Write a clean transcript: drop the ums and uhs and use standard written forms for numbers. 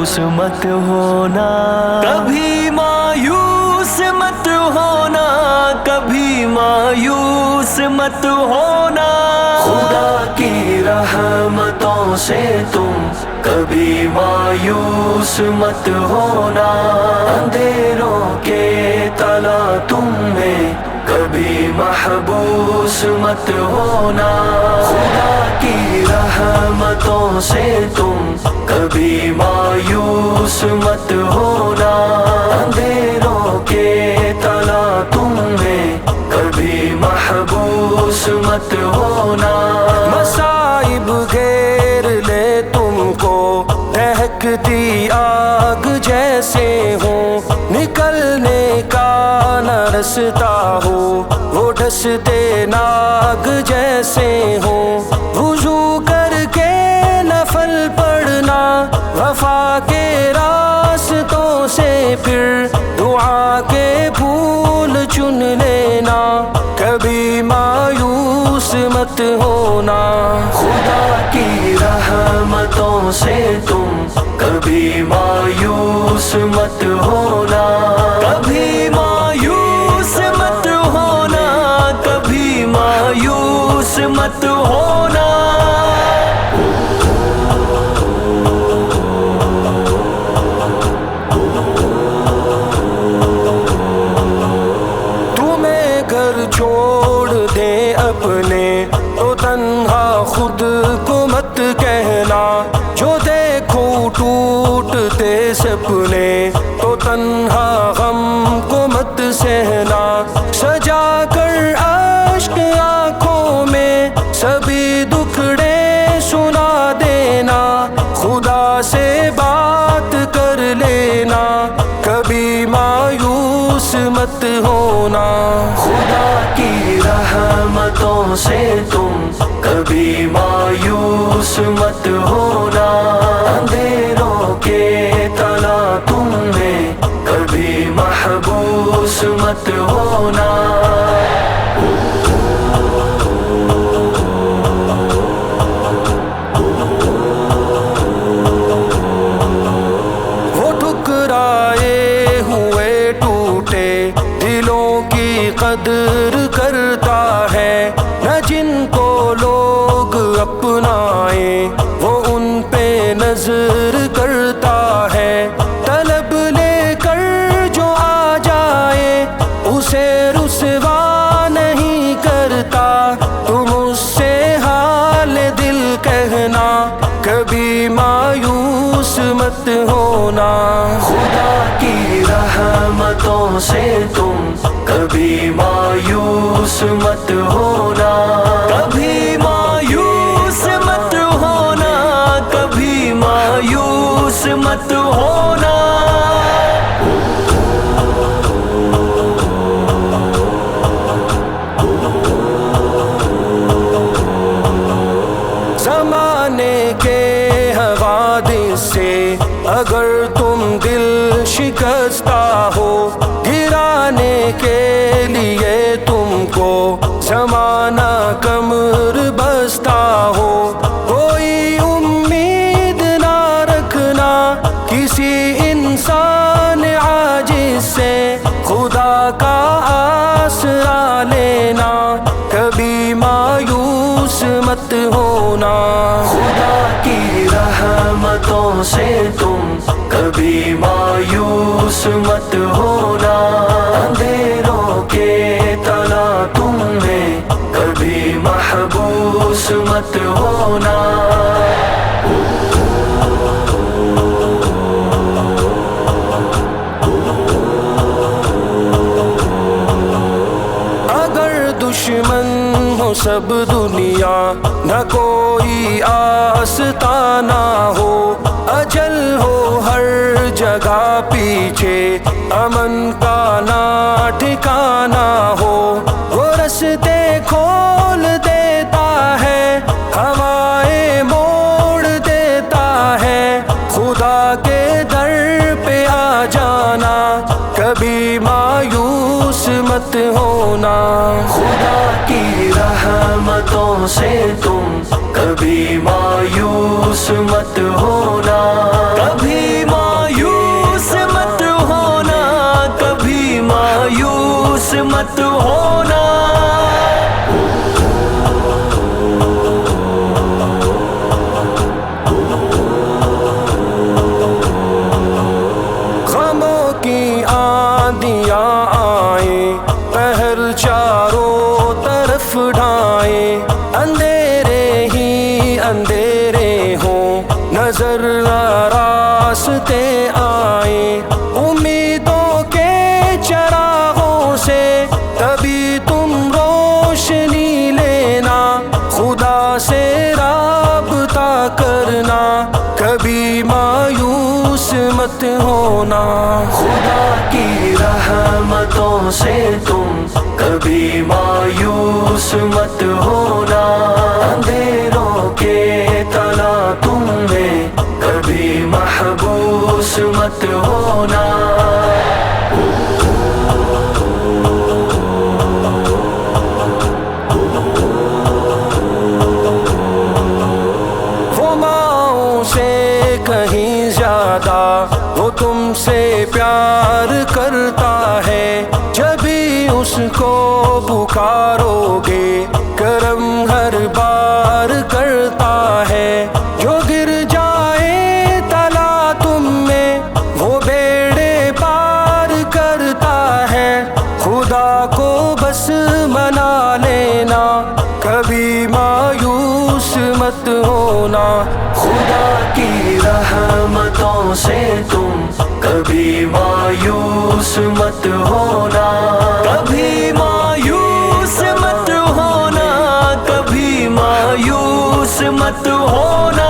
मायूस मत होना, कभी मायूस मत होना, कभी मायूस मत होना। खुदा की रहमतों से तुम कभी मायूस मत होना, अंधेरों के तला तुम में कभी महबूस मत होना। खुदा की रहमतों से तुम कभी मायूस मत होना, अंधेरों के तला तुम में कभी महबूस मत होना। मसाइब घेर ले तुमको दहकती आग जैसे हो, निकलने का न रास्ता हो, वो डसते नाग जैसे हो। वुजू करके नफल पढ़ना, वफा के रास्तों से फिर दुआ के फूल चुन लेना, कभी मायूस मत होना। खुदा की रहमतों से तुम कभी मायूस मत होना, कभी मायूस मत होना, कभी मायूस मत होना। तुम्हें घर छोड़ दे अपने तो तन्हा खुद को मत कहना, जो देखो टूटते सपने तो तन्हा गम को मत सहना। सजा कर अश्क आँखों में सभी दुखड़े सुना देना, खुदा से बात कर लेना, कभी मायूस मत होना। खुदा की रहमतों से तुम कभी मायूस मत होना, अंधेरों के तला तुम में कभी महबूस मत होना। वो ठुकराए हुए टूटे दिलों की कदर करता है, न जिनको लोग अपनाए वो उन पे नजर करता है। तलब लेकर जो आ जाए उसे रुसवा नहीं करता, तुम उससे हाल दिल कहना, कभी मायूस मत होना। खुदा की रहमतों से तुम कभी मायूस मत होना, कभी मायूस मत होना, कभी मायूस मत होना। ज़माने के हवादिस से अगर तुम दिल शिकस्ता हो, गिराने के लिए तुमको ज़माना कमर बस्ता हो। कोई उम्मीद ना रखना किसी इंसान आजिज़ से, खुदा का आसरा लेना, कभी मायूस मत होना। खुदा की रहमतों से तुम कभी मायूस मत होना, अंधेरों के तला तुम में कभी महबूस मत होना। अगर दुश्मन हो सब दुनिया, न कोई आस्ताना हो, अजल हो हर जगह पीछे, अमन का ना ठिकाना हो। वो रस्ते खोल देता है, हवाएं मोड़ देता है, खुदा के दर पे आ जाना, कभी मायूस मत होना। खुदा की रहमतों से तुम कभी मायूस मत होना, कभी مت ہونا. غموں کی آندیاں آئیں، قہر چاروں طرف ڈھائیں، اندھیرے ہی اندھیرے ہوں، نظر نہ راستے آئیں، امیدوں کے چراغوں سے کبھی تم روشنی لینا، خدا سے رابطہ کرنا، کبھی مایوس مت ہونا. خدا کی رحمتوں سے تم کبھی مایوس مت ہونا، اندھیروں کے تنا تم میں کبھی محبوس مت ہونا. وہ ماؤں سے کہیں زیادہ وہ تم سے پیار کرتا ہے، جبھی اس کو پکارو گے کرم ہر بار کرتا ہے. جو گر جائے تلا تم میں وہ بیڑے پار کرتا ہے، خدا کو بس منا لینا، کبھی مایوس مت ہونا. خدا کی رحمتوں سے تم کبھی مایوس مت ہونا، کبھی مایوس مت ہونا، کبھی مایوس مت ہونا.